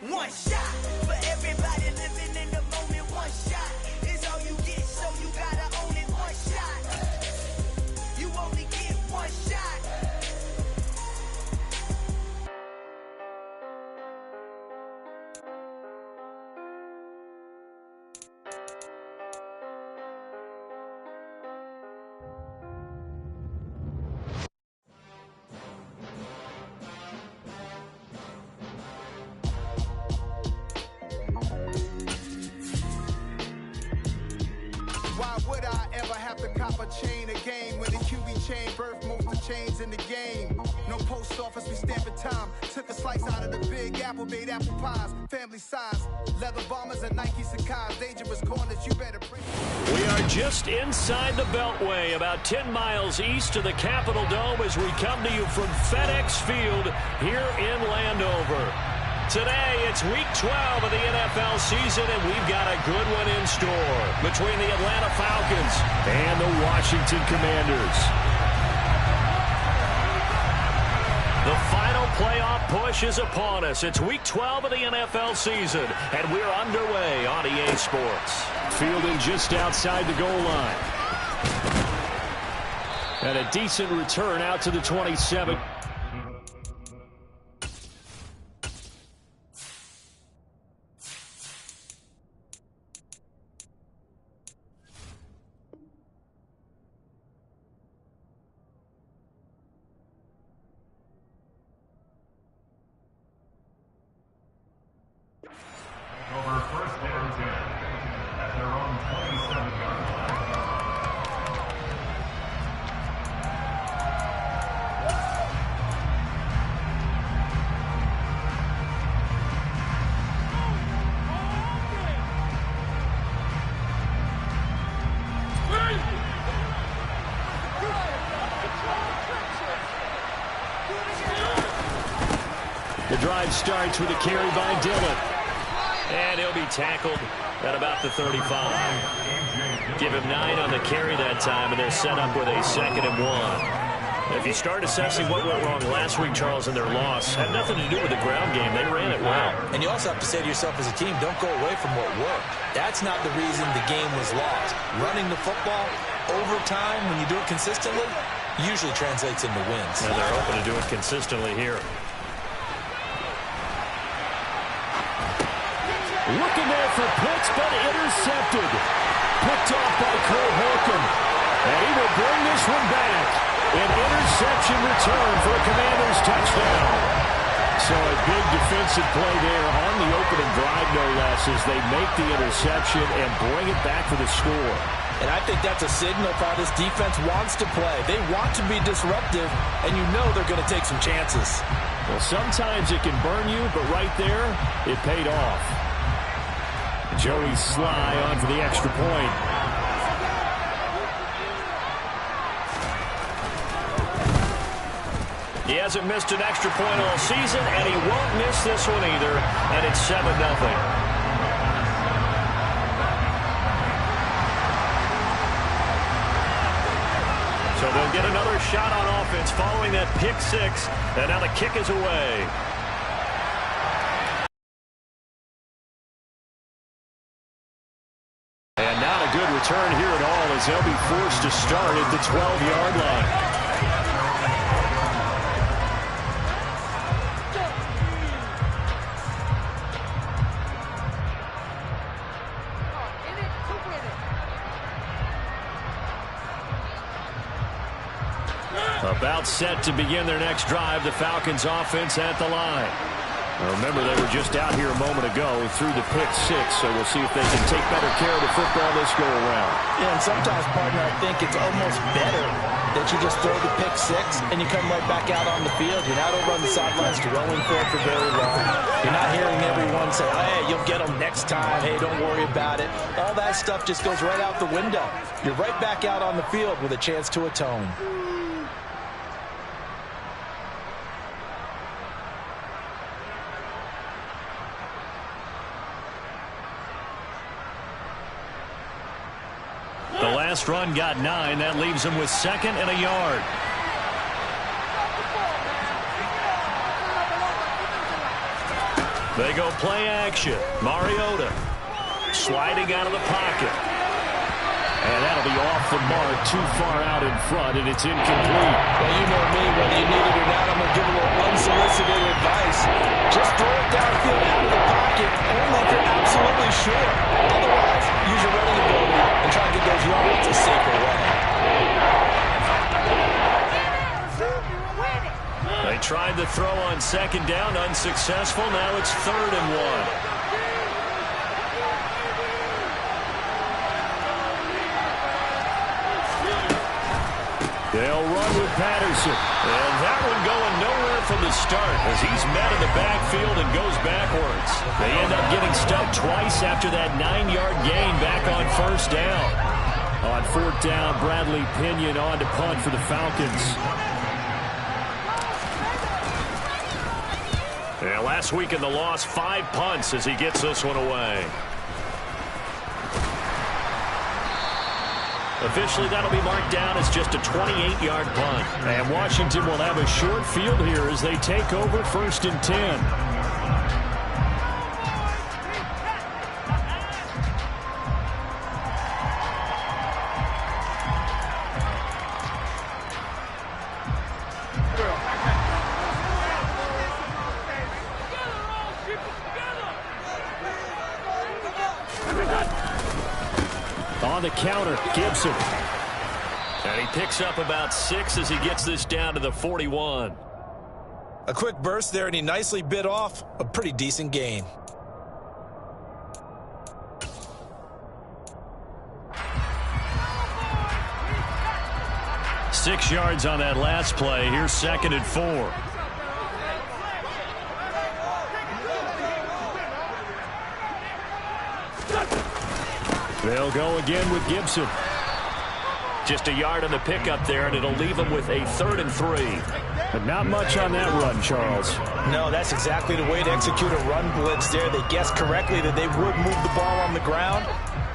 One shot for everybody living in the moment. One shot is all you get, so you gotta own it. One shot, you only get one shot. Why would I ever have to cop a chain a game when the QB chain birthed most of the chains in the game? No post office, we stamping time. Took a slice out of the big apple, made apple pies, family size. Leather bombers and Nike Sacai's, dangerous corners, you better pray. We are just inside the Beltway, about 10 miles east of the Capitol Dome as we come to you from FedEx Field here in Landover. Today, it's Week 12 of the NFL season, and we've got a good one in store between the Atlanta Falcons and the Washington Commanders. The final playoff push is upon us. It's Week 12 of the NFL season, and we're underway on EA Sports. Fielding just outside the goal line. And a decent return out to the 27. The drive starts with a carry by Dillon. And he'll be tackled at about the 35. Give him 9 on the carry that time, and they're set up with a 2nd and 1. If you start assessing what went wrong last week, Charles, in their loss, had nothing to do with the ground game. They ran it well. And you also have to say to yourself as a team, don't go away from what worked. That's not the reason the game was lost. Running the football over time, when you do it consistently, usually translates into wins. And they're hoping to do it consistently here. Looking there for Pitts, but intercepted. Picked off by Cole Holcomb. And he will bring this one back. An interception return for a Commanders touchdown. So a big defensive play there on the opening drive, no less, as they make the interception and bring it back for the score. And I think that's a signal for how this defense wants to play. They want to be disruptive, and you know they're going to take some chances. Well, sometimes it can burn you, but right there, it paid off. Joey Sly on for the extra point. He hasn't missed an extra point all season, and he won't miss this one either, and it's 7-0. So they'll get another shot on offense following that pick 6, and now the kick is away. And not a good return here at all, as they'll be forced to start at the 12-yard line. About set to begin their next drive, the Falcons offense at the line. Now remember, they were just out here a moment ago through the pick 6, so we'll see if they can take better care of the football this go around. Yeah, and sometimes, partner, I think it's almost better that you just throw the pick 6 and you come right back out on the field. You're not over on the sidelines dwelling for it for very long. You're not hearing everyone say, oh, hey, you'll get them next time. Hey, don't worry about it. All that stuff just goes right out the window. You're right back out on the field with a chance to atone. The last run got 9. That leaves him with 2nd and a yard. They go play action. Mariota sliding out of the pocket. And that'll be off the mark, too far out in front, and it's incomplete. Well, you know me, whether you need it or not, I'm going to give a little unsolicited advice. Just throw it downfield out of the pocket, only if you're absolutely sure. Otherwise, use your running ability and try to get those yards a safer way. They tried to throw on second down, unsuccessful. Now it's 3rd and 1. They'll run with Patterson. And that one going nowhere from the start as he's met in the backfield and goes backwards. They end up getting stuffed twice after that 9-yard gain back on 1st down. On 4th down, Bradley Pinion on to punt for the Falcons. Yeah, last week in the loss, 5 punts as he gets this one away. Officially, that'll be marked down as just a 28-yard punt. And Washington will have a short field here as they take over 1st and 10. On the counter, Gibson. And he picks up about 6 as he gets this down to the 41. A quick burst there, and he nicely bit off a pretty decent gain. Six yards on that last play. Here's 2nd and 4. They'll go again with Gibson. Just a yard on the pickup there, and it'll leave them with a 3rd and 3. But not much on that run, Charles. No, that's exactly the way to execute a run blitz there. They guessed correctly that they would move the ball on the ground,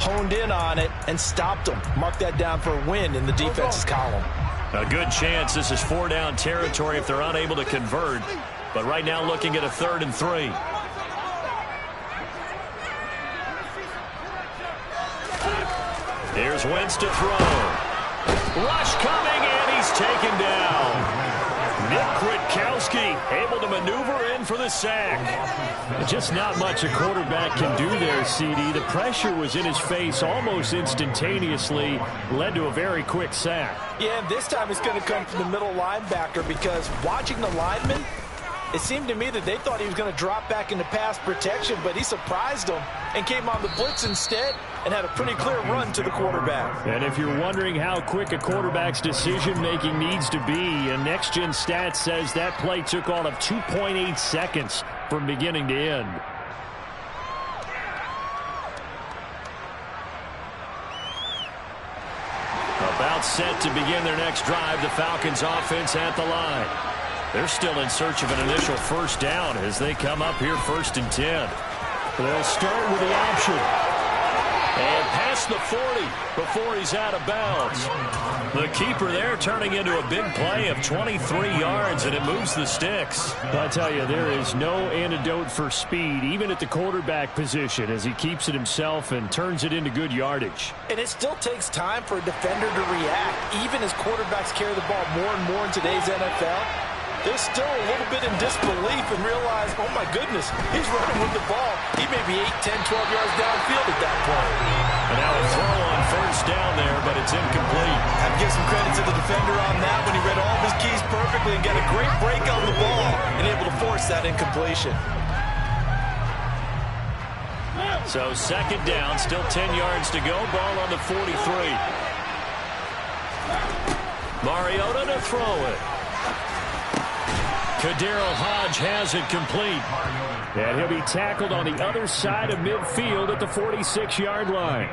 honed in on it, and stopped them. Mark that down for a win in the defense's column. A good chance this is 4-down territory if they're unable to convert. But right now looking at a 3rd and 3. Here's Wentz to throw. Rush coming, and he's taken down. Nick Kwiatkowski able to maneuver in for the sack. Just not much a quarterback can do there, CD. The pressure was in his face almost instantaneously, led to a very quick sack. Yeah, and this time it's going to come from the middle linebacker because watching the lineman, it seemed to me that they thought he was going to drop back into pass protection, but he surprised them and came on the blitz instead and had a pretty clear run to the quarterback. And if you're wondering how quick a quarterback's decision-making needs to be, a next-gen stat says that play took all of 2.8 seconds from beginning to end. About set to begin their next drive, the Falcons offense at the line. They're still in search of an initial 1st down as they come up here 1st and 10. They'll start with the option. And past the 40 before he's out of bounds. The keeper there turning into a big play of 23 yards, and it moves the sticks. I tell you, there is no antidote for speed, even at the quarterback position, as he keeps it himself and turns it into good yardage. And it still takes time for a defender to react, even as quarterbacks carry the ball more and more in today's NFL. They're still a little bit in disbelief and realize, oh my goodness, he's running with the ball. He may be 8, 10, 12 yards downfield at that point. And now a throw on 1st down there, but it's incomplete. I have to give some credit to the defender on that when he read all of his keys perfectly and got a great break on the ball and able to force that incompletion. So 2nd down, still 10 yards to go. Ball on the 43. Mariota to throw it. Kaderl Hodge has it complete. And he'll be tackled on the other side of midfield at the 46-yard line.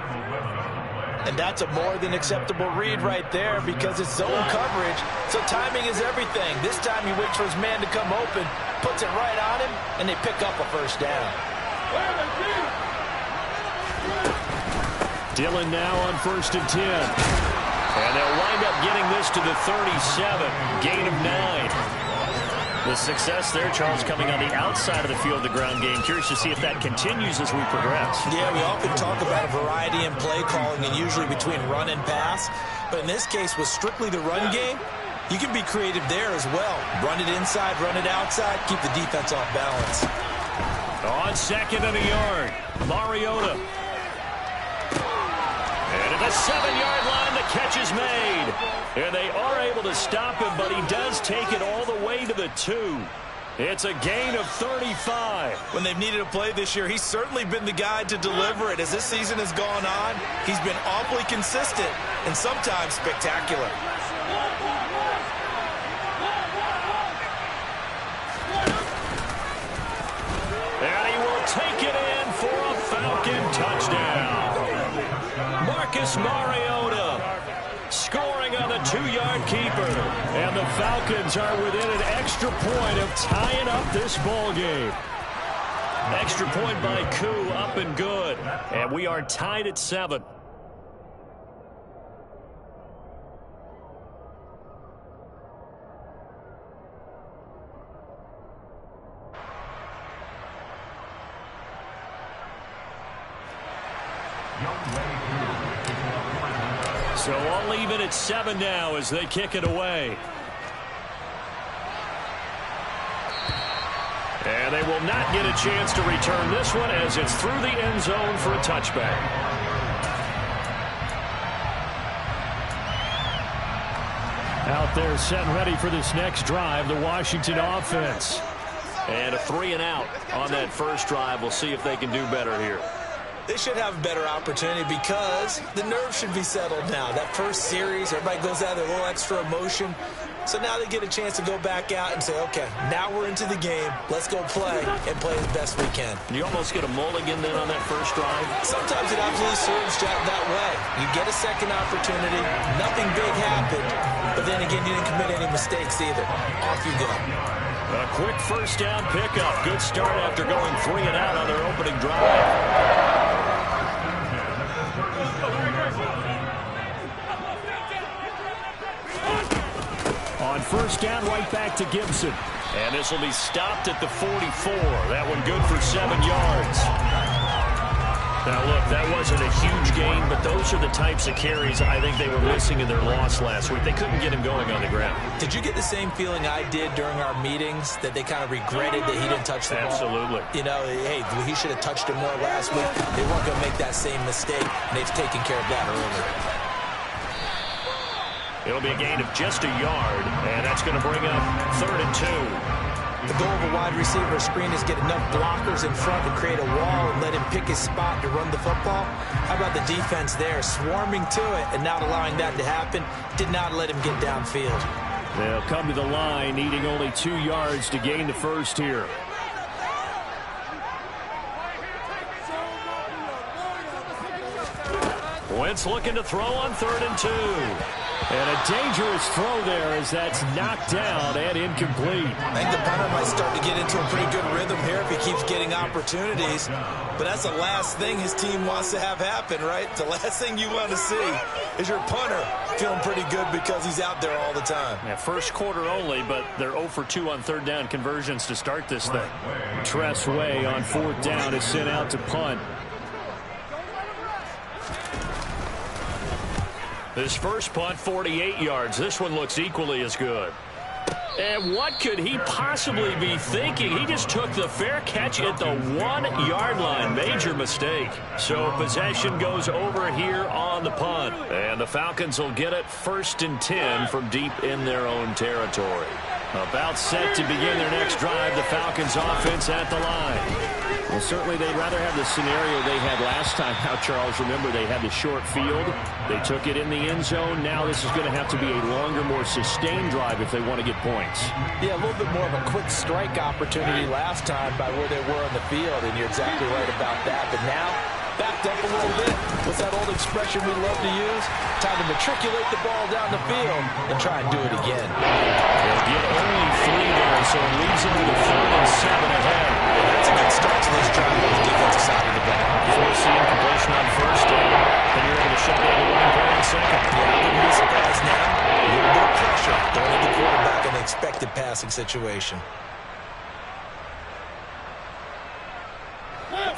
And that's a more than acceptable read right there because it's zone coverage, so timing is everything. This time he waits for his man to come open, puts it right on him, and they pick up a 1st down. Dillon now on 1st and 10. And they'll wind up getting this to the 37. Gain of 9. The success there, Charles, coming on the outside of the field, the ground game. Curious to see if that continues as we progress. Yeah, we often talk about a variety in play calling and usually between run and pass. But in this case, with strictly the run game, you can be creative there as well. Run it inside, run it outside, keep the defense off balance. On 2nd and a yard, Mariota. And at the 7-yard line, the catch is made. And they are able to stop him, but he does take it all the way to the 2. It's a gain of 35. When they've needed a play this year, he's certainly been the guy to deliver it. As this season has gone on, he's been awfully consistent and sometimes spectacular. And he will take it in for a Falcon touchdown. Marcus Mariota scoring on the 2-yard keeper. And the Falcons are within an extra point of tying up this ball game. Extra point by Koo, up and good. And we are tied at 7. So I'll leave it at 7 now as they kick it away. And they will not get a chance to return this one as it's through the end zone for a touchback. Out there set and ready for this next drive, the Washington offense. And a 3-and-out on that first drive. We'll see if they can do better here. They should have a better opportunity because the nerves should be settled now. That first series, everybody goes out with a little extra emotion. So now they get a chance to go back out and say, okay, now we're into the game. Let's go play and play the best we can. You almost get a mulligan then on that first drive? Sometimes it absolutely serves that way. You get a second opportunity. Nothing big happened. But then again, you didn't commit any mistakes either. Off you go. A quick first down pickup. Good start after going 3-and-out on their opening drive. On first down, right back to Gibson. And this will be stopped at the 44. That one good for 7 yards. Now, look, that wasn't a huge gain, but those are the types of carries I think they were missing in their loss last week. They couldn't get him going on the ground. Did you get the same feeling I did during our meetings, that they kind of regretted that he didn't touch the ball? Absolutely. You know, hey, he should have touched it more last week. They weren't going to make that same mistake, and they've taken care of that early. It'll be a gain of just a yard, and that's going to bring up 3rd and 2. The goal of a wide receiver screen is get enough blockers in front to create a wall and let him pick his spot to run the football. How about the defense there, swarming to it and not allowing that to happen? Did not let him get downfield. They'll come to the line, needing only 2 yards to gain the first here. Wentz looking to throw on 3rd and 2. And a dangerous throw there as that's knocked down and incomplete. I think the punter might start to get into a pretty good rhythm here if he keeps getting opportunities. But that's the last thing his team wants to have happen, right? The last thing you want to see is your punter feeling pretty good because he's out there all the time. Yeah, first quarter only, but they're 0 for 2 on 3rd down conversions to start this thing. Tress Way on 4th down is sent out to punt. This first punt, 48 yards. This one looks equally as good. And what could he possibly be thinking? He just took the fair catch at the 1-yard line. Major mistake. So possession goes over here on the punt. And the Falcons will get it 1st and 10 from deep in their own territory. About set to begin their next drive, the Falcons offense at the line. Well, certainly they'd rather have the scenario they had last time. Now, Charles, remember they had the short field. They took it in the end zone. Now this is going to have to be a longer, more sustained drive if they want to get points. Yeah, a little bit more of a quick strike opportunity last time by where they were on the field, and you're exactly right about that. But now, backed up a little bit. What's that old expression we love to use? Time to matriculate the ball down the field and try and do it again. They'll get only 3 there, so it leaves them with a 3rd and 7 ahead. That's a good start to this drive on the defensive side of the ball. Forcing incompletion on first down, and you're able to shut down the running play on 2nd. Yeah, I wouldn't be surprised now. A little bit of pressure. Throwing the quarterback an expected pass passing situation.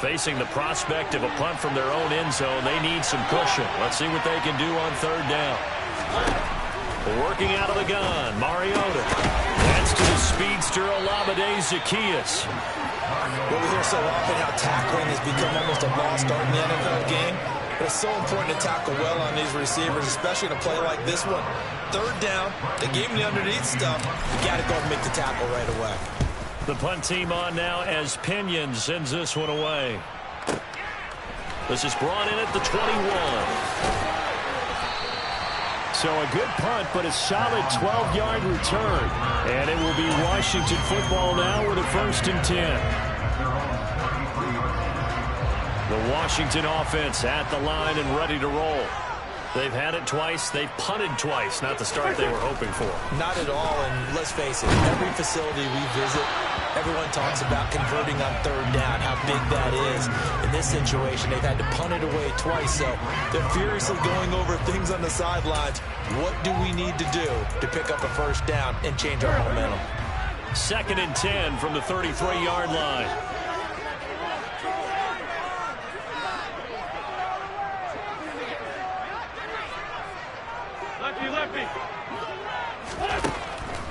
Facing the prospect of a punt from their own end zone, they need some cushion. Let's see what they can do on third down. Working out of the gun, Mariota. That's to the speedster, Olamide Zaccheaus. Well, we hear so often how tackling has become almost a lost art in the NFL game. But it's so important to tackle well on these receivers, especially in a play like this one. Third down, they gave him the underneath stuff. You got to go and make the tackle right away. The punt team on now as Pinion sends this one away. This is brought in at the 21. So a good punt, but a solid 12-yard return. And it will be Washington football now with a 1st and 10. The Washington offense at the line and ready to roll. They've had it twice. They've punted twice. Not the start they were hoping for. Not at all, and let's face it, every facility we visit, everyone talks about converting on third down, how big that is. In this situation, they've had to punt it away twice, so they're furiously going over things on the sidelines. What do we need to do to pick up a 1st down and change our momentum? 2nd and 10 from the 33-yard line.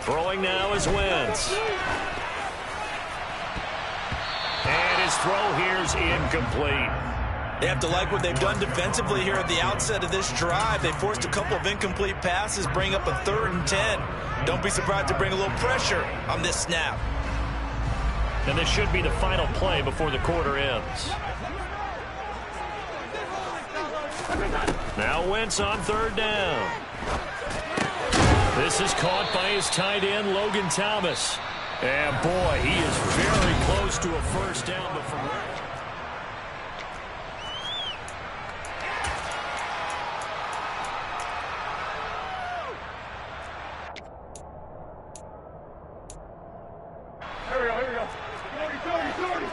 Throwing now is Wentz. And his throw here is incomplete. They have to like what they've done defensively here at the outset of this drive. They forced a couple of incomplete passes, bring up a 3rd and 10. Don't be surprised to bring a little pressure on this snap. And this should be the final play before the quarter ends. Now Wentz on 3rd down. This is caught by his tight end, Logan Thomas. And boy, he is very close to a 1st down, but from where? Here we go. 30.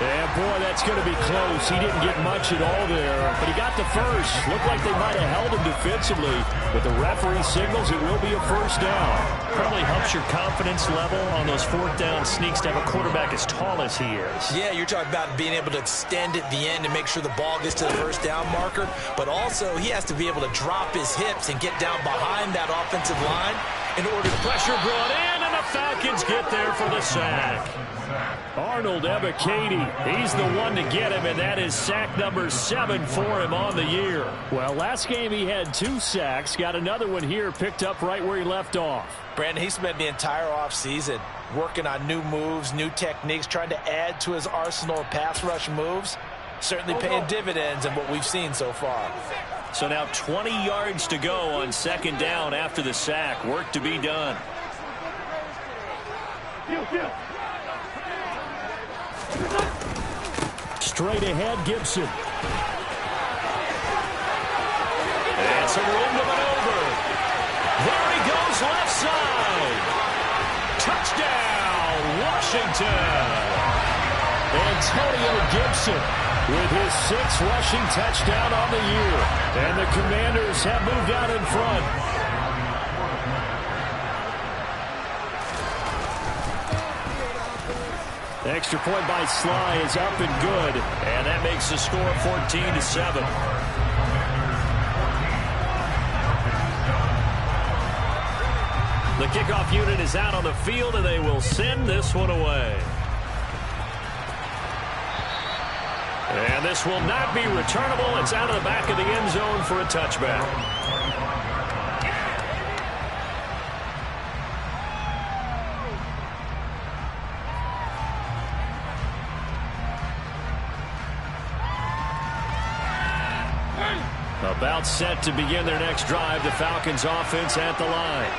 And boy, that's going to be close. He didn't get much at all there, but he got the first. Looked like they might have held him defensively. But the referee signals it will be a 1st down. Probably helps your confidence level on those 4th down sneaks to have a quarterback as tall as he is. Yeah, you're talking about being able to extend at the end and make sure the ball gets to the 1st down marker. But also, he has to be able to drop his hips and get down behind that offensive line in order to pressure brought in, and the Falcons get there for the sack. Arnold Ebiketie, he's the one to get him, and that is sack number 7 for him on the year. Well, last game he had 2 sacks, got another one here, picked up right where he left off. Brandon, he spent the entire offseason working on new moves, new techniques, trying to add to his arsenal of pass rush moves. Certainly paying dividends in what we've seen so far. So now 20 yards to go on 2nd down after the sack. Work to be done. Straight ahead, Gibson. And some room to maneuver. There he goes, left side. Touchdown, Washington. Antonio Gibson with his 6th rushing touchdown on the year. And the Commanders have moved out in front. Extra point by Sly is up and good. And that makes the score 14-7. The kickoff unit is out on the field, and they will send this one away. And this will not be returnable. It's out of the back of the end zone for a touchback. About set to begin their next drive, the Falcons offense at the line.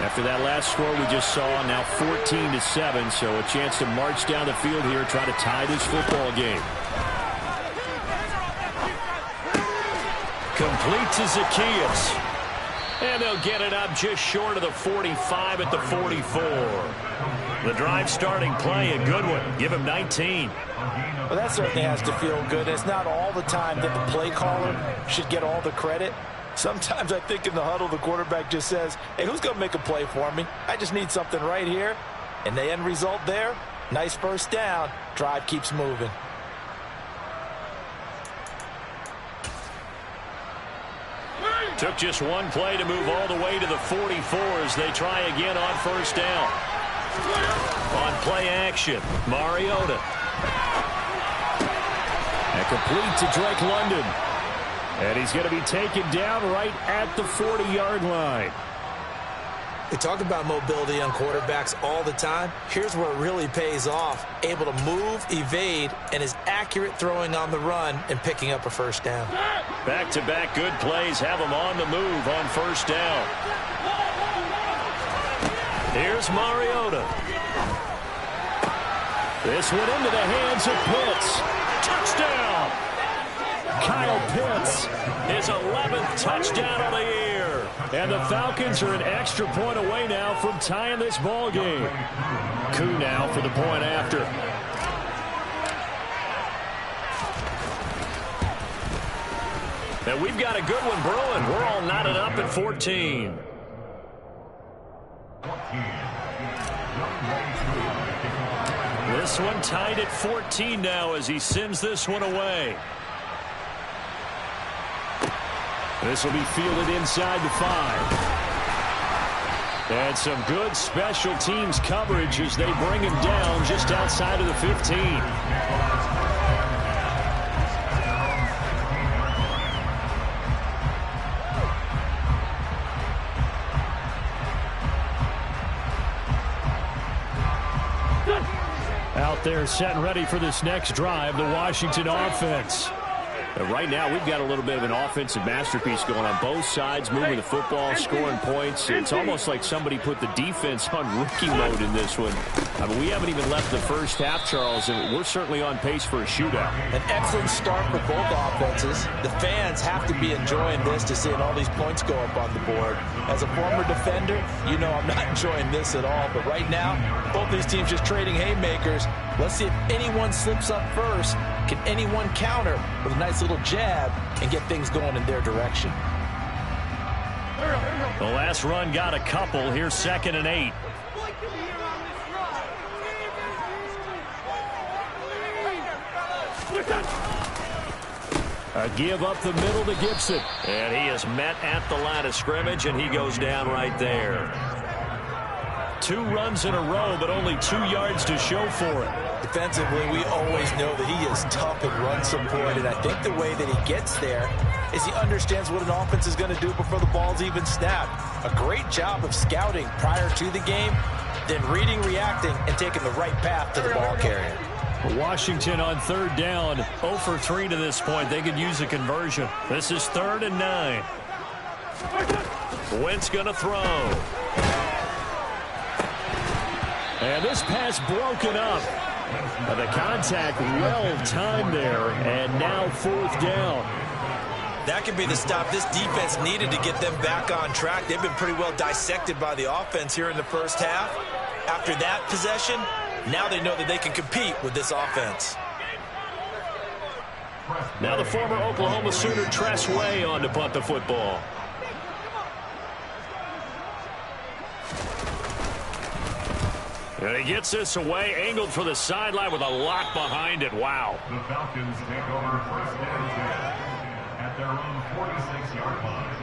After that last score we just saw, now 14-7, so a chance to march down the field here, try to tie this football game. Complete to Zaccheaus. And they'll get it up just short of the 45 at the 44. The drive starting play, a good one. Give him 19. Well, that certainly has to feel good. It's not all the time that the play caller should get all the credit. Sometimes I think in the huddle, the quarterback just says, hey, who's going to make a play for me? I just need something right here. And the end result there, nice first down. Drive keeps moving. Took just one play to move all the way to the 44 as they try again on first down. On play action, Mariota. And complete to Drake London. And he's going to be taken down right at the 40-yard line. We talk about mobility on quarterbacks all the time. Here's where it really pays off. Able to move, evade, and is accurate throwing on the run and picking up a first down. Back-to-back good plays have him on the move on first down. Here's Mariota. This one into the hands of Pitts. Touchdown! Kyle Pitts, his 11th touchdown of the year. And the Falcons are an extra point away now from tying this ball game. Koo now for the point after. And we've got a good one brewing. We're all knotted up at 14. This one tied at 14 now as he sends this one away. This will be fielded inside the 5. And some good special teams coverage as they bring him down just outside of the 15. Out there set and ready for this next drive, the Washington offense. Right now, we've got a little bit of an offensive masterpiece going on both sides, moving the football, scoring points. It's almost like somebody put the defense on rookie mode in this one. I mean, we haven't even left the first half, Charles, and we're certainly on pace for a shootout. An excellent start for both offenses. The fans have to be enjoying this to seeing all these points go up on the board. As a former defender, you know I'm not enjoying this at all. But right now, both these teams just trading haymakers. Let's see if anyone slips up first. Can anyone counter with a nice little jab and get things going in their direction? The last run got a couple. Here's 2nd and 8. A give up the middle to Gibson. And he is met at the line of scrimmage, and he goes down right there. 2 runs in a row, but only 2 yards to show for it. Defensively, we always know that he is tough in run support, and I think the way that he gets there is he understands what an offense is going to do before the ball's even snapped. A great job of scouting prior to the game, then reading, reacting, and taking the right path to the ball carrier. Washington on 3rd down, 0 for 3 to this point. They could use a conversion. This is 3rd and 9. Wentz going to throw. And this pass broken up. The contact well timed there, and now 4th down. That could be the stop this defense needed to get them back on track. They've been pretty well dissected by the offense here in the first half. After that possession, now they know that they can compete with this offense. Now the former Oklahoma Sooner Tress Way on to punt the football. And he gets this away, angled for the sideline with a lock behind it. Wow. The Falcons take over 1st and 10 at their own 46-yard line.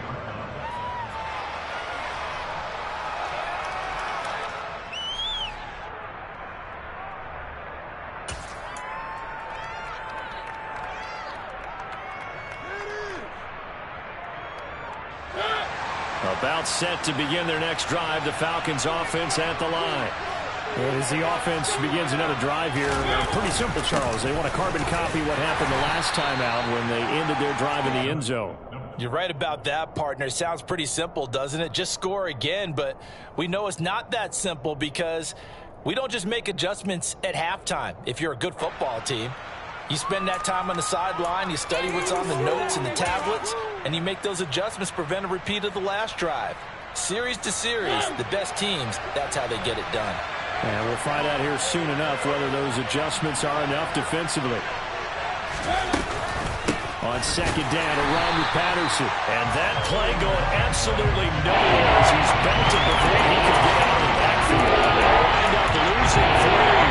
About set to begin their next drive, the Falcons offense at the line. And as the offense begins another drive here, pretty simple, Charles. They want to carbon copy what happened the last time out when they ended their drive in the end zone. You're right about that, partner. It sounds pretty simple, doesn't it? Just score again, but we know it's not that simple because we don't just make adjustments at halftime. If you're a good football team, you spend that time on the sideline, you study what's on the notes and the tablets, and you make those adjustments, prevent a repeat of the last drive. Series to series, the best teams, that's how they get it done. And we'll find out here soon enough whether those adjustments are enough defensively. On second down, a run with Patterson. And that play going absolutely nowhere as he's belted before he could get out of the backfield. They'll wind up losing 3.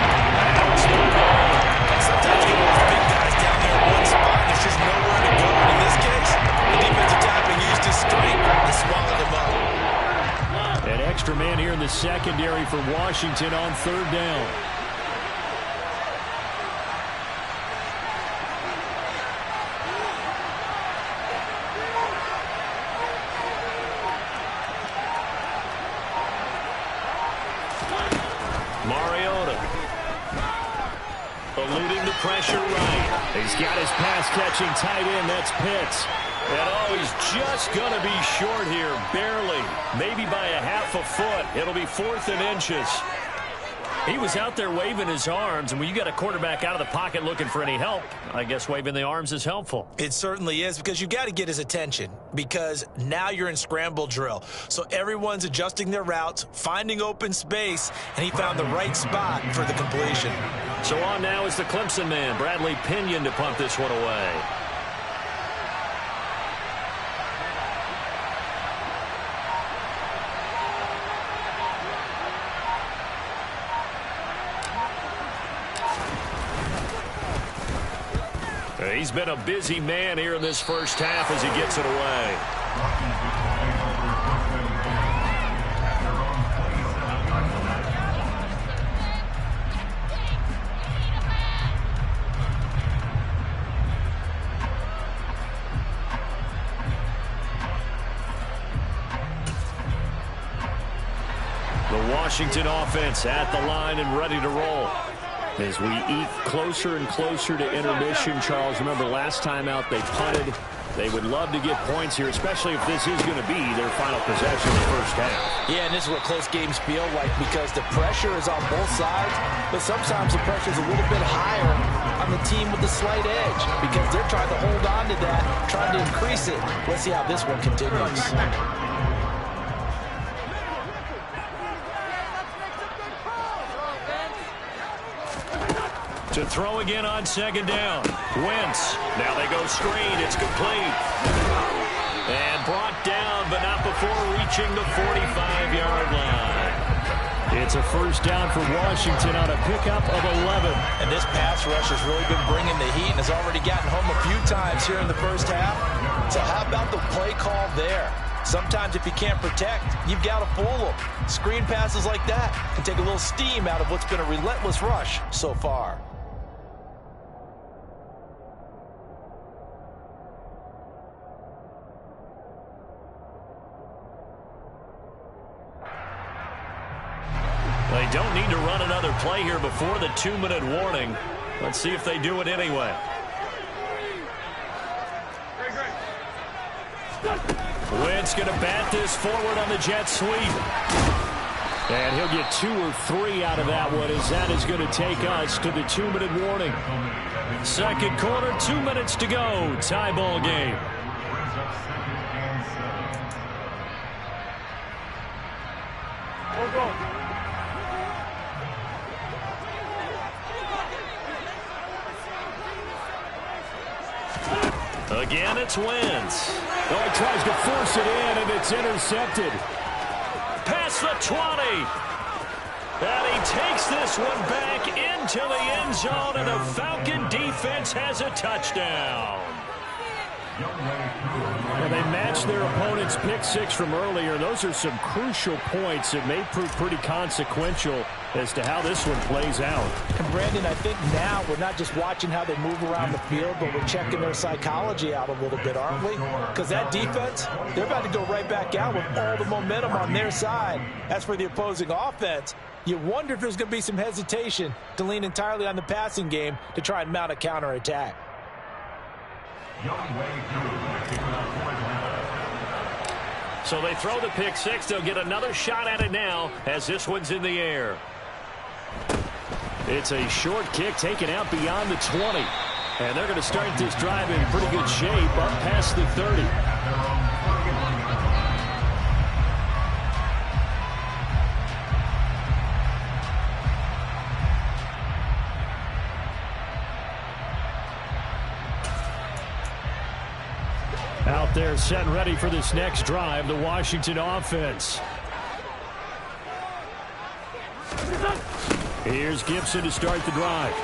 That's the ball. And sometimes you get those big guys down there in one spot, and there's just nowhere to go. And in this case, the defensive tackle used his strength and swallowed him up. An extra man here in the secondary for Washington on third down. Eluding the pressure right. He's got his pass-catching tight end. That's Pitts. And oh, he's just going to be short here. Barely. Maybe by a half a foot. It'll be 4th and inches. He was out there waving his arms, and when you got a quarterback out of the pocket looking for any help, I guess waving the arms is helpful. It certainly is, because you got to get his attention, because now you're in scramble drill. So everyone's adjusting their routes, finding open space, and he found the right spot for the completion. So on now is the Clemson man, Bradley Pinion, to punt this one away. He's been a busy man here in this first half as he gets it away. The Washington offense at the line and ready to roll. As we eat closer and closer to intermission, Charles, remember last time out they punted. They would love to get points here, especially if this is going to be their final possession of the first half. Yeah, and this is what close games feel like, because the pressure is on both sides, but sometimes the pressure is a little bit higher on the team with the slight edge, because they're trying to hold on to that, trying to increase it. Let's see how this one continues. To throw again on second down. Wentz. Now they go screen. It's complete. And brought down, but not before reaching the 45-yard line. It's a first down for Washington on a pickup of 11. And this pass rush has really been bringing the heat and has already gotten home a few times here in the first half. So how about the play call there? Sometimes if you can't protect, you've got to fool them. Screen passes like that can take a little steam out of what's been a relentless rush so far. They don't need to run another play here before the 2-minute warning. Let's see if they do it anyway. Wentz going to bat this forward on the jet sweep. And he'll get 2 or 3 out of that one, as that is going to take us to the 2-minute warning. Second quarter, 2 minutes to go. Tie ball game. Again, it's Wentz. Oh, he tries to force it in, and it's intercepted. Past the 20. And he takes this one back into the end zone, and the Falcon defense has a touchdown. Well, they matched their opponent's pick six from earlier. Those are some crucial points that may prove pretty consequential as to how this one plays out. And Brandon, I think now we're not just watching how they move around the field, but we're checking their psychology out a little bit, aren't we? Because that defense, they're about to go right back out with all the momentum on their side. As for the opposing offense, you wonder if there's going to be some hesitation to lean entirely on the passing game to try and mount a counterattack. So they throw the pick six. They'll get another shot at it now as this one's in the air. It's a short kick taken out beyond the 20. And they're going to start this drive in pretty good shape up past the 30. their own 41-yard line. Out there set and ready for this next drive, the Washington offense. Here's Gibson to start the drive.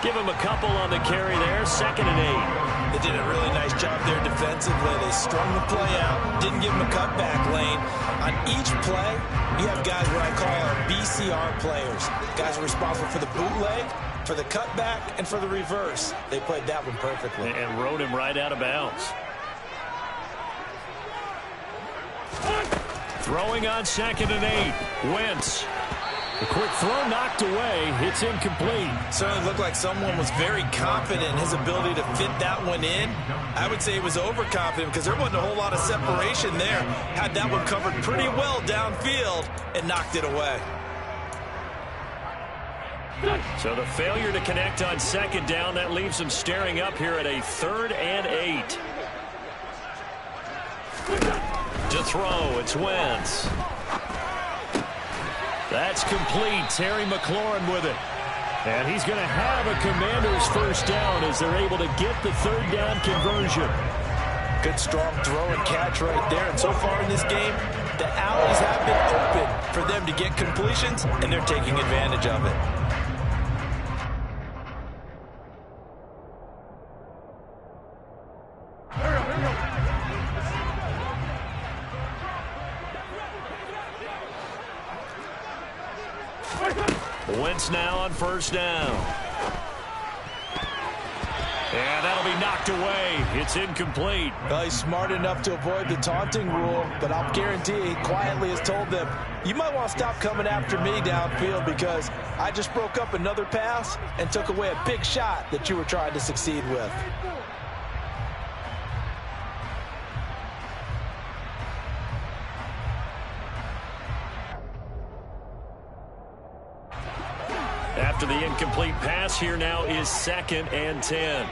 Give him a couple on the carry there, 2nd and 8. They did a really nice job there defensively. They strung the play out, didn't give him a cutback lane. On each play, you have guys what I call our BCR players. Guys are responsible for the bootleg, for the cutback, and for the reverse. They played that one perfectly. And rode him right out of bounds. Throwing on 2nd and 8. Wentz. The quick throw knocked away. It's incomplete. Certainly looked like someone was very confident in his ability to fit that one in. I would say he was overconfident because there wasn't a whole lot of separation there. Had that one covered pretty well downfield and knocked it away. So the failure to connect on 2nd down, that leaves them staring up here at a 3rd and 8. To throw, it's Wentz. That's complete. Terry McLaurin with it. And he's going to have a Commanders first down as they're able to get the 3rd down conversion. Good strong throw and catch right there. And so far in this game, the alleys have been open for them to get completions, and they're taking advantage of it. Wentz now on 1st down. And that'll be knocked away. It's incomplete. Well, he's smart enough to avoid the taunting rule, but I'll guarantee he quietly has told them, you might want to stop coming after me downfield because I just broke up another pass and took away a big shot that you were trying to succeed with. After the incomplete pass, here now is 2nd and 10.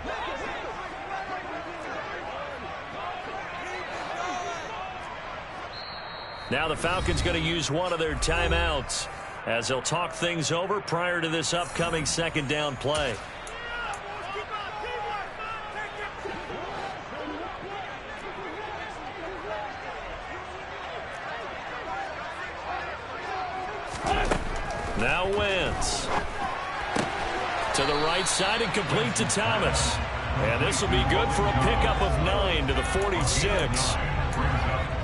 Now the Falcons going to use one of their timeouts as they'll talk things over prior to this upcoming 2nd down play. Now Wentz. To the right side and complete to Thomas. And this will be good for a pickup of 9 to the 46.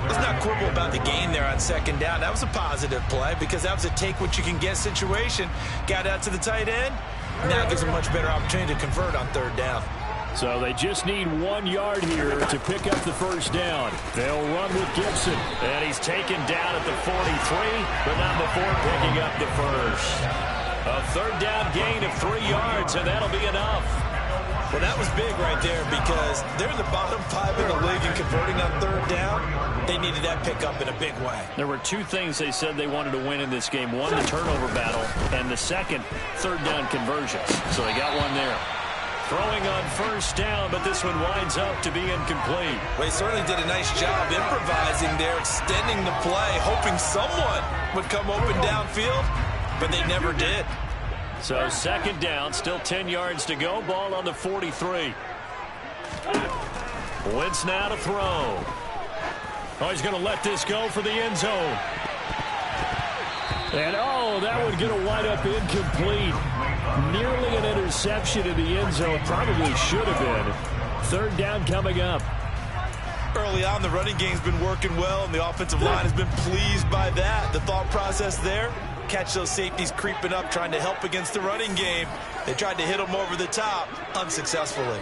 Let's not quibble about the gain there on 2nd down. That was a positive play because that was a take-what-you-can-get situation. Got out to the tight end. Now gives a much better opportunity to convert on 3rd down. So they just need 1 yard here to pick up the 1st down. They'll run with Gibson. And he's taken down at the 43, but not before picking up the 1st. A 3rd down gain of 3 yards, and that'll be enough. Well, that was big right there because they're in the bottom 5 in the league and converting on 3rd down. They needed that pickup in a big way. There were 2 things they said they wanted to win in this game. One, the turnover battle, and the second, 3rd down conversions. So they got one there. Throwing on 1st down, but this one winds up to be incomplete. Well, he certainly did a nice job improvising there, extending the play, hoping someone would come open downfield, but they never did. So 2nd down, still 10 yards to go. Ball on the 43. Wentz now to throw. Oh, he's going to let this go for the end zone. And, oh, that would get a wide up incomplete. Nearly an interception in the end zone. Probably should have been. 3rd down coming up. Early on, the running game's been working well, and the offensive line has been pleased by that. The thought process there, catch those safeties creeping up, trying to help against the running game. They tried to hit them over the top, unsuccessfully.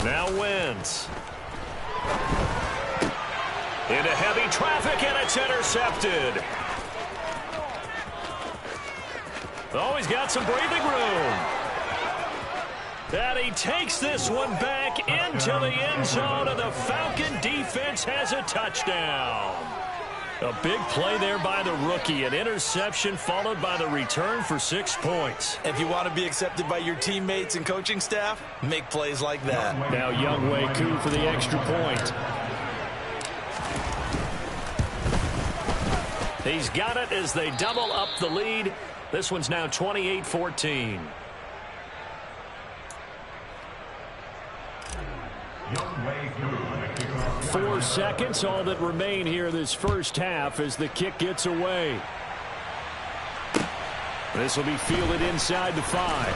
Now Wentz. Into heavy traffic, and it's intercepted. Oh, he's got some breathing room. And he takes this one back into the end zone, and the Falcon defense has a touchdown. A big play there by the rookie. An interception followed by the return for 6 points. If you want to be accepted by your teammates and coaching staff, make plays like that. Now Younghoe Koo for the extra point. He's got it as they double up the lead. This one's now 28-14. 4 seconds, all that remain here this first half as the kick gets away. This will be fielded inside the 5.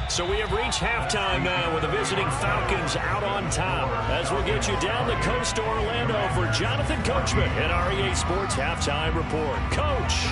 So we have reached halftime now with the visiting Falcons out on top. As we'll get you down the coast to Orlando for Jonathan Coachman at REA Sports Halftime Report. Coach.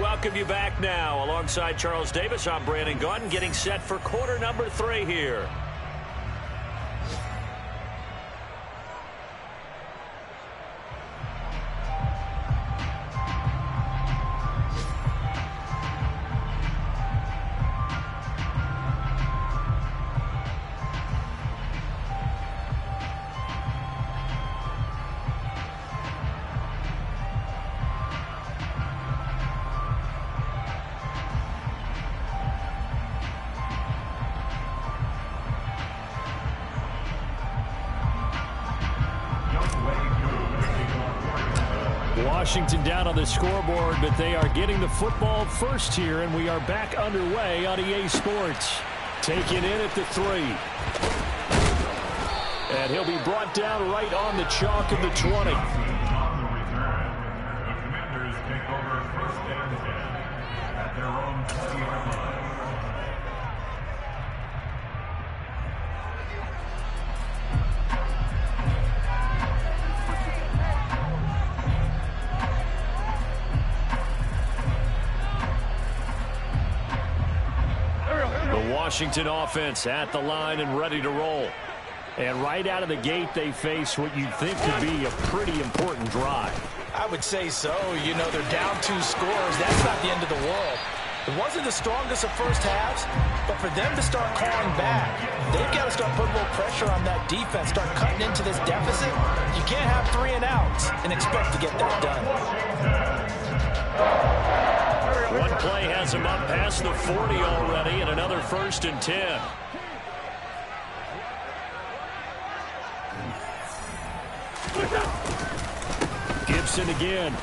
Welcome you back now. Alongside Charles Davis, I'm Brandon Gaudin, getting set for quarter number 3 here. Washington down on the scoreboard, but they are getting the football first here, and we are back underway on EA Sports. Taken in at the 3. And he'll be brought down right on the chalk of the 20. On the return, the Commanders take over first and 10 at their own 20-yard line. Washington offense at the line and ready to roll. And right out of the gate, they face what you'd think could be a pretty important drive. I would say so. You know, they're down 2 scores. That's not the end of the world. It wasn't the strongest of first halves, but for them to start calling back, they've got to start putting a little pressure on that defense, start cutting into this deficit. You can't have 3 and outs and expect to get that done. One play has him up past the 40 already, and another 1st and 10. Gibson again.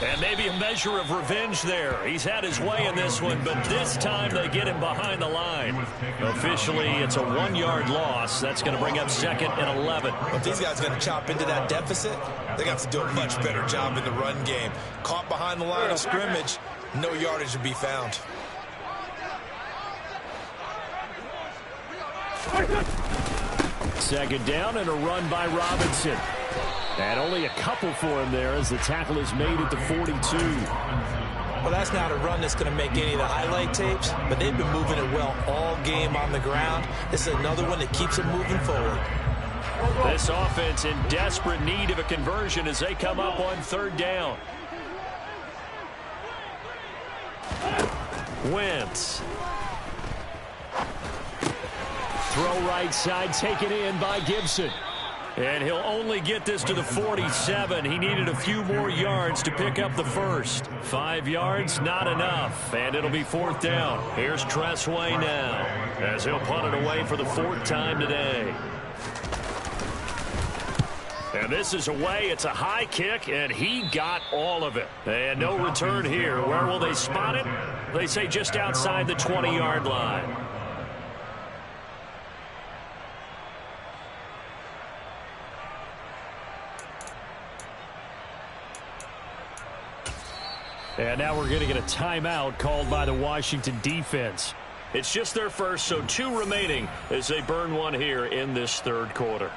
And maybe a measure of revenge there. He's had his way in this one, but this time they get him behind the line. Officially, it's a 1-yard loss. That's going to bring up 2nd and 11. If these guys are going to chop into that deficit, they got to do a much better job in the run game. Caught behind the line of scrimmage, no yardage to be found. Second down and a run by Robinson. And only a couple for him there as the tackle is made at the 42. Well, that's not a run that's going to make any of the highlight tapes, but they've been moving it well all game on the ground. This is another one that keeps them moving forward. This offense in desperate need of a conversion as they come up on 3rd down. Wentz. Throw right side, taken in by Gibson. And he'll only get this to the 47. He needed a few more yards to pick up the first. 5 yards, not enough. And it'll be 4th down. Here's Tressway now as he'll punt it away for the 4th time today. And this is away. It's a high kick, and he got all of it. And no return here. Where will they spot it? They say just outside the 20-yard line. And now we're going to get a timeout called by the Washington defense. It's just their first, so 2 remaining as they burn one here in this 3rd quarter.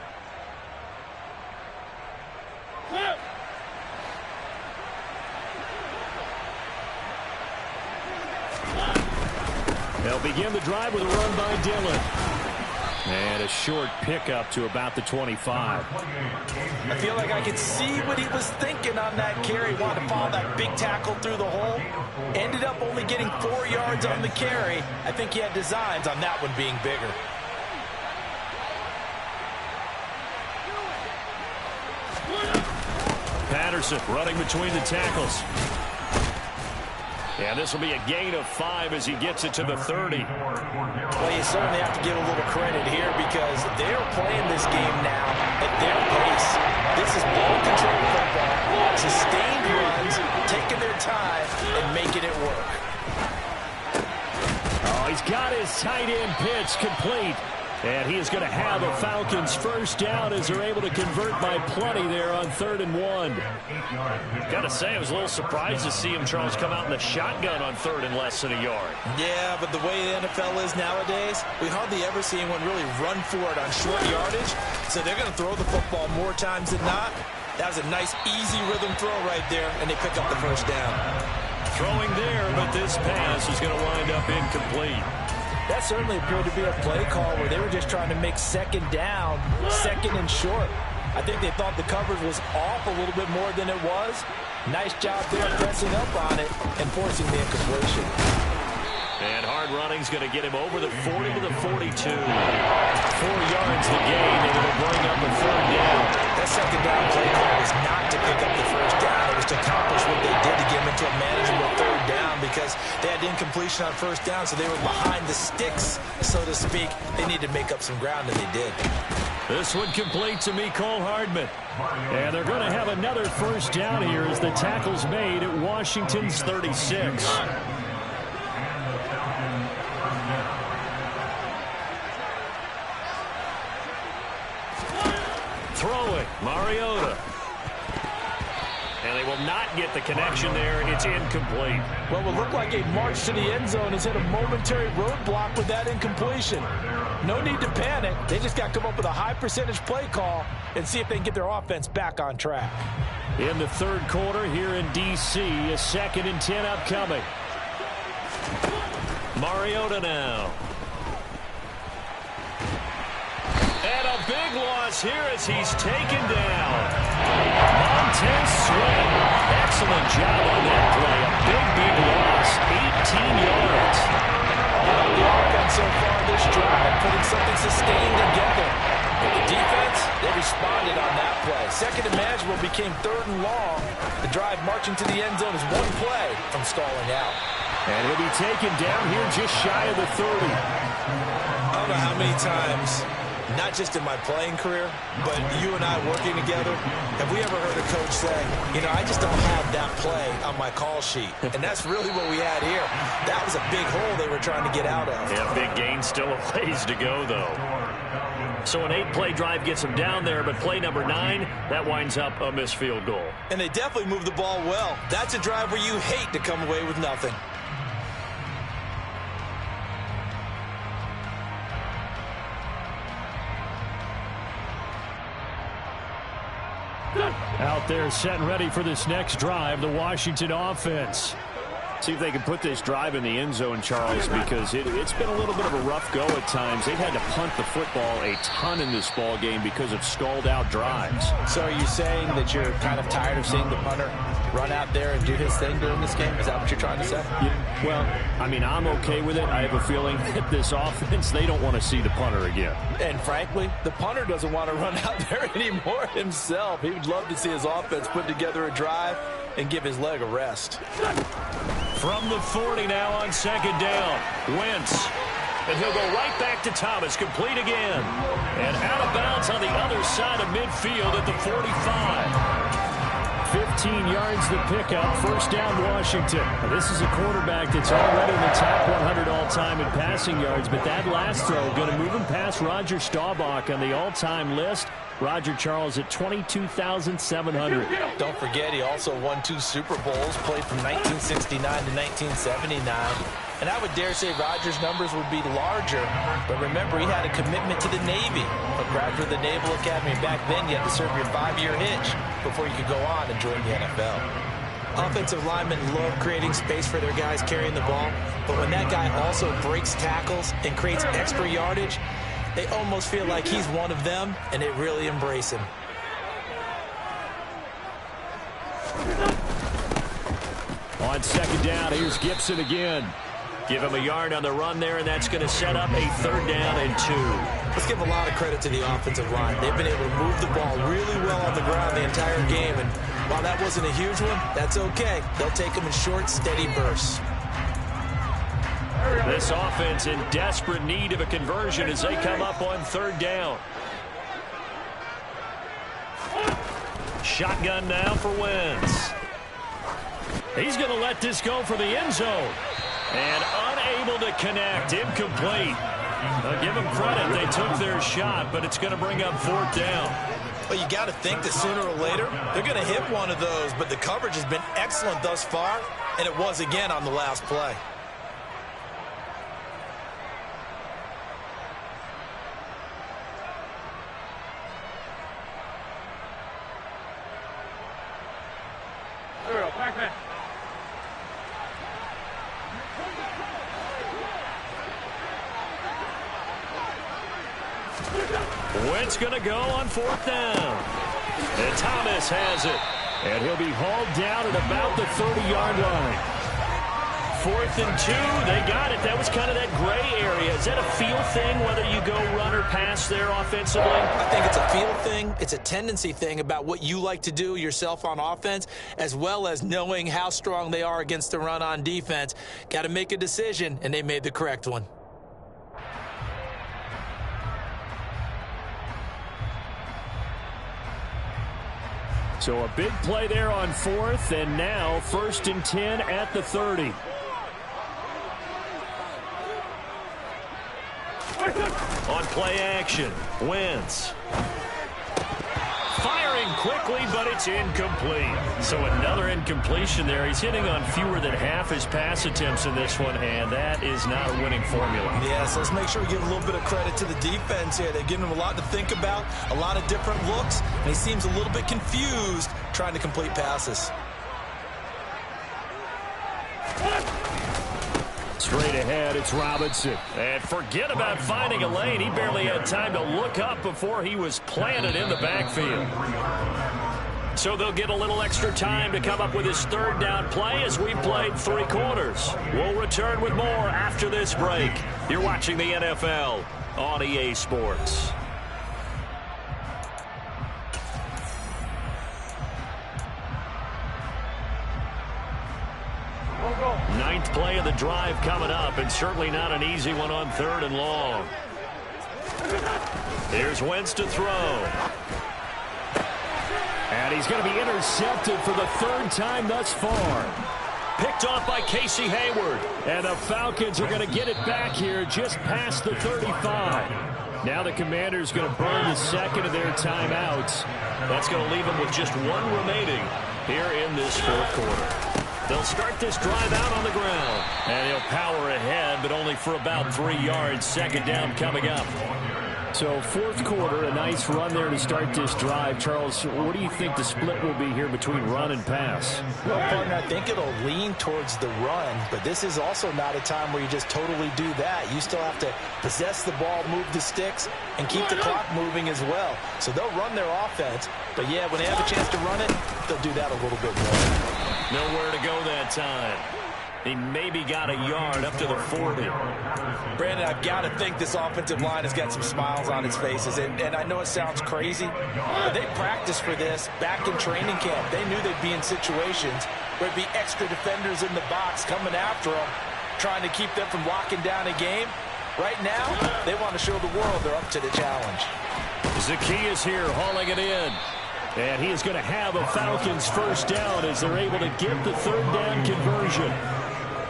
They'll begin the drive with a run by Dillon. And a short pickup to about the 25. I feel like I could see what he was thinking on that carry. Wanted to follow that big tackle through the hole. Ended up only getting 4 yards on the carry. I think he had designs on that one being bigger. Patterson running between the tackles. And this will be a gain of 5 as he gets it to the 30. Well, you certainly have to give a little credit here because they're playing this game now at their pace. This is ball control football, sustained runs, taking their time and making it work. Oh, he's got his tight end pitch complete. And he is going to have a Falcons first down as they're able to convert by plenty there on 3rd and 1. Got to say, I was a little surprised to see him, Charles, come out in the shotgun on 3rd and less than a yard. Yeah, but the way the NFL is nowadays, we hardly ever see anyone really run for it on short yardage. So they're going to throw the football more times than not. That was a nice, easy rhythm throw right there, and they pick up the first down. Throwing there, but this pass is going to wind up incomplete. That certainly appeared to be a play call where they were just trying to make second down, second and short. I think they thought the coverage was off a little bit more than it was. Nice job there pressing up on it and forcing the incompletion. And hard running's going to get him over the 40 to the 42. 4 yards the gain, and it'll bring up a 3rd down. That second down play call was not to pick up the first down. It was to accomplish what they did to get him into a manageable 3rd down because they had incompletion on first down, so they were behind the sticks, so to speak. They needed to make up some ground, and they did. This one complete to Mecole Hardman. And they're going to have another first down here as the tackle's made at Washington's 36. Throwing, Mariota. And they will not get the connection there. It's incomplete. Well, it will look like a march to the end zone has hit a momentary roadblock with that incompletion. No need to panic. They just got to come up with a high percentage play call and see if they can get their offense back on track. In the 3rd quarter here in D.C., a 2nd and 10 upcoming. Mariota now. And a big loss here as he's taken down. Montez Sweat. Excellent job on that play. A big loss. 18 yards. The offense so far this drive, putting something sustained together. But the defense, they responded on that play. Second and manageable became 3rd and long. The drive marching to the end zone is one play from stalling out. And he'll be taken down here just shy of the 30. I don't know how many times, not just in my playing career, but you and I working together, have we ever heard a coach say, you know, I just don't have that play on my call sheet. And that's really what we had here. That was a big hole they were trying to get out of. Yeah, big gain, still a ways to go, though. So an 8-play drive gets him down there, but play number 9, that winds up a missed field goal. And they definitely moved the ball well. That's a drive where you hate to come away with nothing. Out there set and ready for this next drive, the Washington offense. See if they can put this drive in the end zone, Charles, because it's been a little bit of a rough go at times. They've had to punt the football a ton in this ball game because of stalled-out drives. So are you saying that you're kind of tired of seeing the punter run out there and do his thing during this game? Is that what you're trying to say? Yeah, well, I mean, I'm okay with it. I have a feeling that this offense, they don't want to see the punter again. And frankly, the punter doesn't want to run out there anymore himself. He would love to see his offense put together a drive and give his leg a rest. From the 40 now on 2nd down. Wentz. And he'll go right back to Thomas. Complete again. And out of bounds on the other side of midfield at the 45. 15 yards the pickup. First down, Washington. Now, this is a quarterback that's already in the top 100 all-time in passing yards, but that last throw going to move him past Roger Staubach on the all-time list. Roger Charles at 22,700. Don't forget, he also won 2 Super Bowls, played from 1969 to 1979. And I would dare say Roger's numbers would be larger, but remember, he had a commitment to the Navy, a graduate of the Naval Academy. Back then, you had to serve your 5-year hitch before you could go on and join the NFL. Offensive linemen love creating space for their guys carrying the ball, but when that guy also breaks tackles and creates extra yardage, they almost feel like he's one of them, and they really embrace him. On second down, here's Gibson again. Give him a yard on the run there, and that's going to set up a 3rd down and 2. Let's give a lot of credit to the offensive line. They've been able to move the ball really well on the ground the entire game, and while that wasn't a huge one, that's okay. They'll take them in short, steady bursts. This offense in desperate need of a conversion as they come up on 3rd down. Shotgun now for Wentz. He's going to let this go for the end zone. And unable to connect. Incomplete. I'll give them credit. They took their shot, but it's going to bring up 4th down. Well, you got to think that sooner or later, they're going to hit one of those, but the coverage has been excellent thus far, and it was again on the last play. Wentz going to go on 4th down. And Thomas has it. And he'll be hauled down at about the 30-yard line. 4th and 2. They got it. That was kind of that gray area. Is that a feel thing, whether you go run or pass there offensively? I think it's a feel thing. It's a tendency thing about what you like to do yourself on offense, as well as knowing how strong they are against the run on defense. Got to make a decision, and they made the correct one. So a big play there on 4th, and now 1st and 10 at the 30. On play action, Wentz. Firing quickly, but it's incomplete. So another incompletion there. He's hitting on fewer than half his pass attempts in this one, and that is not a winning formula. Yeah, so let's make sure we give a little bit of credit to the defense here. They've given him a lot to think about, a lot of different looks, and he seems a little bit confused trying to complete passes. Straight ahead, it's Robinson. And forget about finding a lane. He barely had time to look up before he was planted in the backfield. So they'll get a little extra time to come up with his 3rd down play as we played 3 quarters. We'll return with more after this break. You're watching the NFL on EA Sports. Ninth play of the drive coming up, and certainly not an easy one on 3rd and long. Here's Wentz to throw. And he's going to be intercepted for the 3rd time thus far. Picked off by Casey Hayward. And the Falcons are going to get it back here just past the 35. Now the Commanders going to burn the 2nd of their timeouts. That's going to leave them with just 1 remaining here in this 4th quarter. They'll start this drive out on the ground. And he'll power ahead, but only for about 3 yards. 2nd down coming up. So 4th quarter, a nice run there to start this drive. Charles, what do you think the split will be here between run and pass? Well, partner, I think it'll lean towards the run, but this is also not a time where you just totally do that. You still have to possess the ball, move the sticks, and keep the clock moving as well. So they'll run their offense, but yeah, when they have a chance to run it, they'll do that a little bit more. Nowhere to go that time. He maybe got a yard up to the 40. Brandon, I've got to think this offensive line has got some smiles on its faces. And I know it sounds crazy, but they practiced for this back in training camp. They knew they'd be in situations where it'd be extra defenders in the box coming after them, trying to keep them from locking down a game. Right now, they want to show the world they're up to the challenge. Zacchaeus here hauling it in. And he is going to have a Falcons 1st down as they're able to get the 3rd down conversion.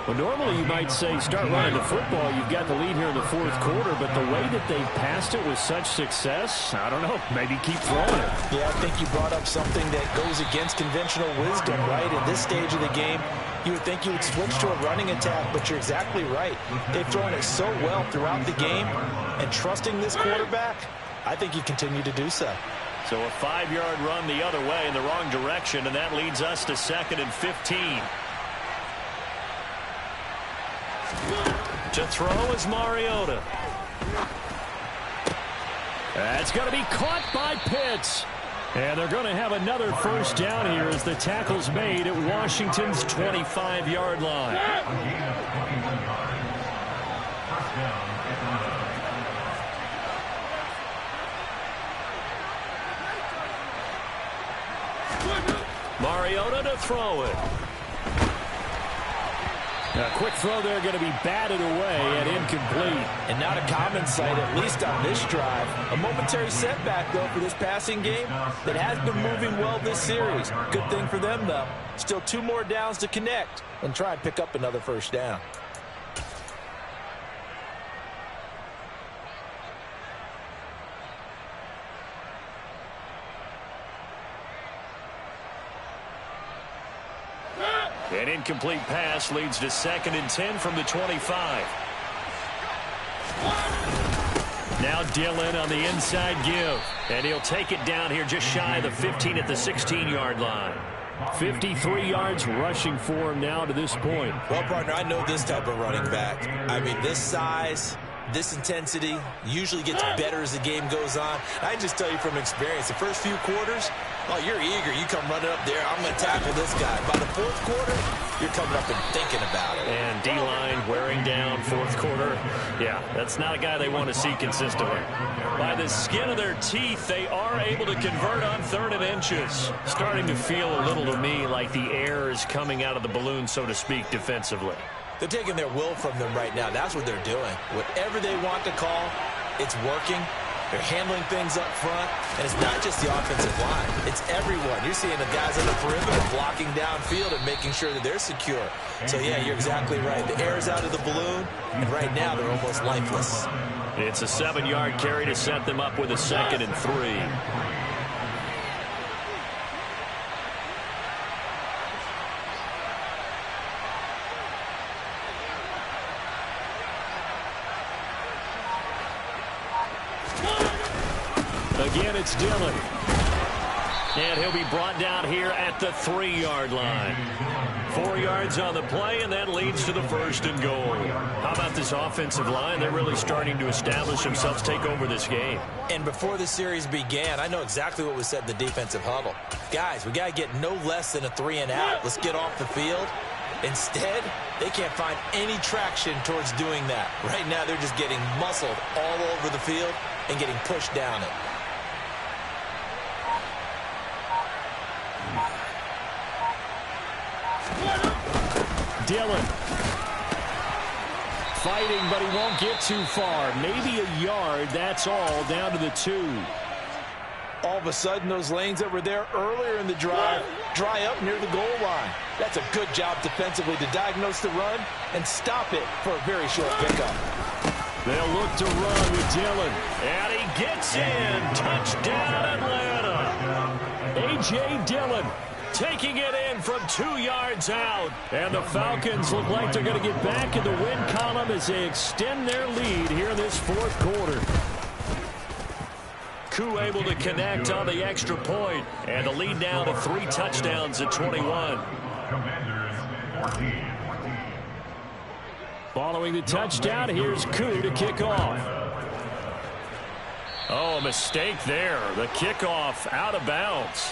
Well, normally you might say start running the football. You've got the lead here in the 4th quarter, but the way that they passed it with such success, I don't know, maybe keep throwing it. Yeah, I think you brought up something that goes against conventional wisdom, right? In this stage of the game, you would think you would switch to a running attack, but you're exactly right. They've thrown it so well throughout the game, and trusting this quarterback, I think you continue to do so. So a 5-yard run the other way in the wrong direction, and that leads us to 2nd and 15. To throw is Mariota. That's going to be caught by Pitts. And they're going to have another first down here as the tackle's made at Washington's 25-yard line. Mariota to throw it. A quick throw there going to be batted away and incomplete. And not a common sight, at least on this drive. A momentary setback, though, for this passing game that has been moving well this series. Good thing for them, though. Still 2 more downs to connect and try and pick up another first down. An incomplete pass leads to 2nd and 10 from the 25. Now Dillon on the inside give. And he'll take it down here just shy of the 15 at the 16-yard line. 53 yards rushing for him now to this point. Well, partner, I know this type of running back. I mean, this size, this intensity usually gets better as the game goes on. I can just tell you from experience, the first few quarters, oh, you're eager. You come running up there, I'm going to tackle this guy. By the 4th quarter, you're coming up and thinking about it. And D-line wearing down 4th quarter. Yeah, that's not a guy they want to see consistently. By the skin of their teeth, they are able to convert on 3rd and inches. Starting to feel a little to me like the air is coming out of the balloon, so to speak, defensively. They're taking their will from them right now. That's what they're doing. Whatever they want to call, it's working. They're handling things up front, and it's not just the offensive line. It's everyone. You're seeing the guys on the perimeter blocking downfield and making sure that they're secure. So, yeah, you're exactly right. The air's out of the balloon, and right now they're almost lifeless. It's a 7-yard carry to set them up with a 2nd and 3. Again, it's Dillon. And he'll be brought down here at the 3-yard line. 4 yards on the play, and that leads to the 1st and goal. How about this offensive line? They're really starting to establish themselves, take over this game. And before the series began, I know exactly what was said in the defensive huddle. Guys, we got to get no less than a 3 and out. Let's get off the field. Instead, they can't find any traction towards doing that. Right now, they're just getting muscled all over the field and getting pushed down it. Dillon fighting, but he won't get too far. Maybe a yard, that's all, down to the 2. All of a sudden, those lanes that were there earlier in the drive dry up near the goal line. That's a good job defensively to diagnose the run and stop it for a very short pickup. They'll look to run with Dillon. And he gets in. Touchdown, Atlanta. A.J. Dillon taking it in from 2 yards out. And the Falcons look like they're going to get back in the win column as they extend their lead here in this 4th quarter. Koo able to connect on the extra point, and the lead now to 3 touchdowns at 21. Following the touchdown, here's Koo to kick off. Oh, a mistake there. The kickoff out of bounds.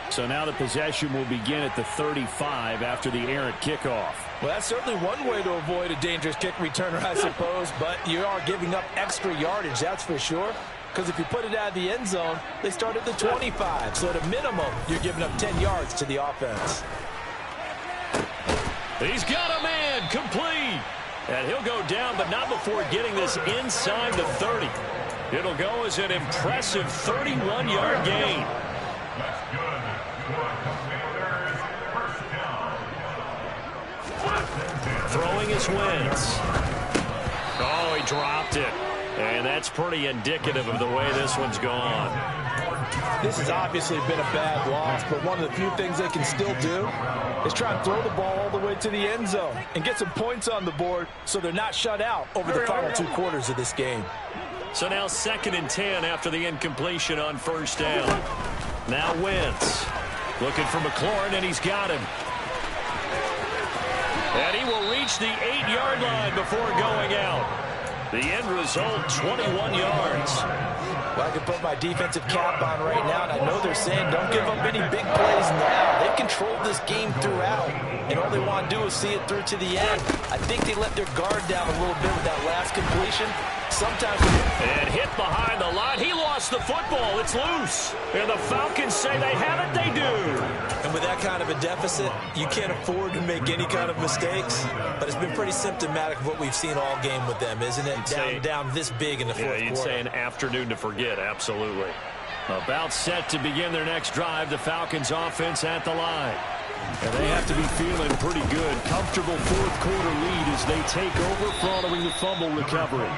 So now the possession will begin at the 35 after the errant kickoff. Well, that's certainly one way to avoid a dangerous kick returner, I suppose, but you are giving up extra yardage, that's for sure. Because if you put it out of the end zone, they start at the 25. So at a minimum, you're giving up 10 yards to the offense. He's got a man, complete. And he'll go down, but not before getting this inside the 30. It'll go as an impressive 31-yard gain. That's good. Throwing his Wentz. Oh, he dropped it. And that's pretty indicative of the way this one's gone. This has obviously been a bad loss, but one of the few things they can still do is try and throw the ball all the way to the end zone and get some points on the board so they're not shut out over the final 2 quarters of this game. So now 2nd and 10 after the incompletion on first down. Now Wentz looking for McLaurin, and he's got him. And he will reach the 8-yard line before going out. The end result, 21 yards. Well, I can put my defensive cap on right now, and I know they're saying don't give up any big plays now. They've controlled this game throughout, and all they want to do is see it through to the end. I think they let their guard down a little bit with that last completion. Sometimes. And hit behind the line. He lost the football. It's loose. And the Falcons say they have it. They do. And with that kind of a deficit, you can't afford to make any kind of mistakes. But it's been pretty symptomatic of what we've seen all game with them, isn't it? Down this big in the fourth quarter. Yeah, you'd say an afternoon to forget. Absolutely. About set to begin their next drive. The Falcons offense at the line. And they have to be feeling pretty good. Comfortable fourth quarter lead as they take over following the fumble recovery.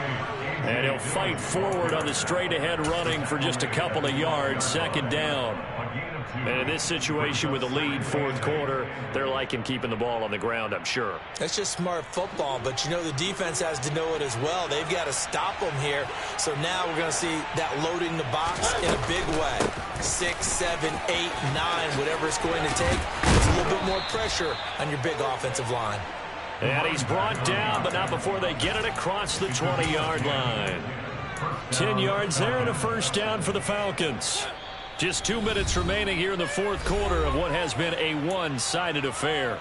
And he'll fight forward on the straight-ahead running for just a couple of yards. 2nd down. And in this situation with the lead fourth quarter, they're liking keeping the ball on the ground, I'm sure. That's just smart football, but you know the defense has to know it as well. They've got to stop them here. So now we're going to see that loading the box in a big way. 6, 7, 8, 9, whatever it's going to take. It's a little bit more pressure on your big offensive line. And he's brought down, but not before they get it across the 20-yard line. 10 yards there and a first down for the Falcons. Just 2 minutes remaining here in the fourth quarter of what has been a one-sided affair.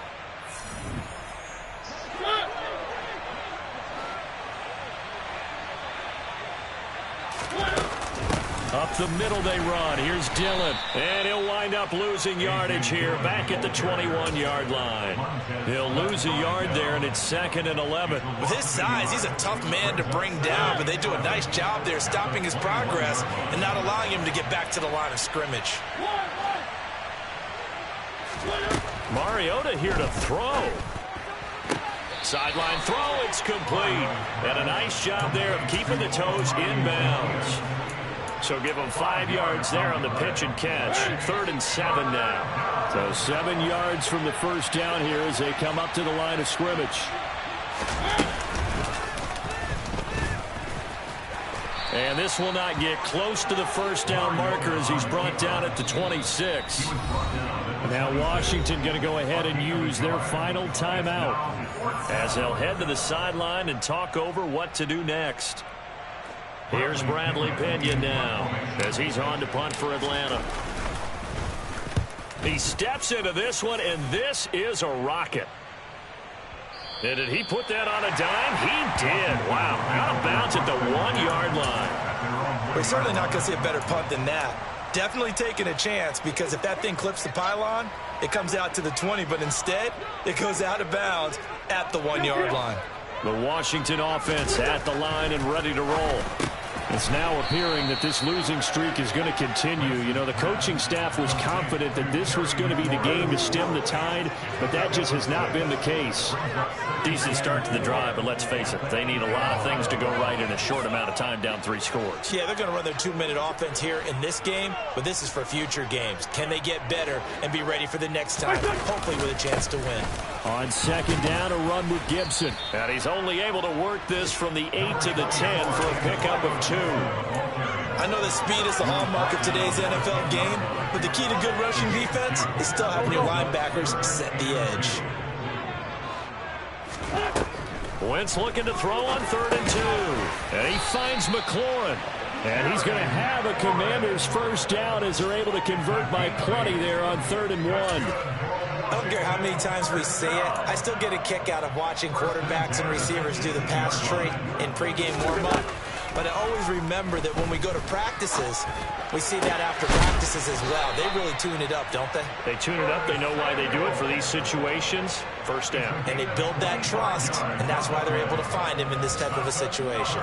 Up the middle they run. Here's Dillon. And he'll wind up losing yardage here back at the 21-yard line. He'll lose a yard there, and it's 2nd and 11. With his size, he's a tough man to bring down, but they do a nice job there stopping his progress and not allowing him to get back to the line of scrimmage. Mariota here to throw. Sideline throw, it's complete. And a nice job there of keeping the toes inbounds. So give them 5 yards there on the pitch and catch. 3rd and 7 now. So 7 yards from the first down here as they come up to the line of scrimmage. And this will not get close to the first down marker as he's brought down at the 26. Now Washington going to go ahead and use their final timeout as they'll head to the sideline and talk over what to do next. Here's Bradley Pena now as he's on to punt for Atlanta. He steps into this one, and this is a rocket. And did he put that on a dime? He did. Wow. Out of bounds at the 1-yard line. We're certainly not going to see a better punt than that. Definitely taking a chance, because if that thing clips the pylon, it comes out to the 20, but instead it goes out of bounds at the 1-yard line. The Washington offense at the line and ready to roll. It's now appearing that this losing streak is going to continue. You know, the coaching staff was confident that this was going to be the game to stem the tide, but that just has not been the case. Decent start to the drive, but let's face it, they need a lot of things to go right in a short amount of time down 3 scores. Yeah, they're going to run their 2-minute offense here in this game, but this is for future games. Can they get better and be ready for the next time, hopefully with a chance to win? On 2nd down, a run with Gibson. And he's only able to work this from the 8 to the 10 for a pickup of 2. I know that speed is the hallmark of today's NFL game, but the key to good rushing defense is still having your linebackers set the edge. Wentz looking to throw on 3rd and 2. And he finds McLaurin. And he's going to have a Commanders first down as they're able to convert by plenty there on 3rd and 1. I don't care how many times we say it, I still get a kick out of watching quarterbacks and receivers do the pass trait in pregame warm-up. But I always remember that when we go to practices, we see that after practices as well. They really tune it up, don't they? They tune it up. They know why they do it for these situations. First down. And they build that trust, and that's why they're able to find him in this type of a situation.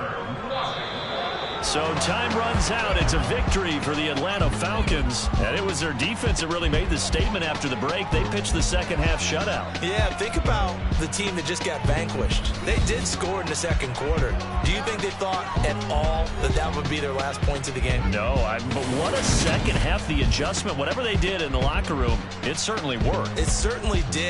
So time runs out. It's a victory for the Atlanta Falcons. And it was their defense that really made the statement after the break. They pitched the second half shutout. Yeah, think about the team that just got vanquished. They did score in the second quarter. Do you think they thought at all that that would be their last points of the game? No, but what a second half. The adjustment, whatever they did in the locker room, it certainly worked. It certainly did.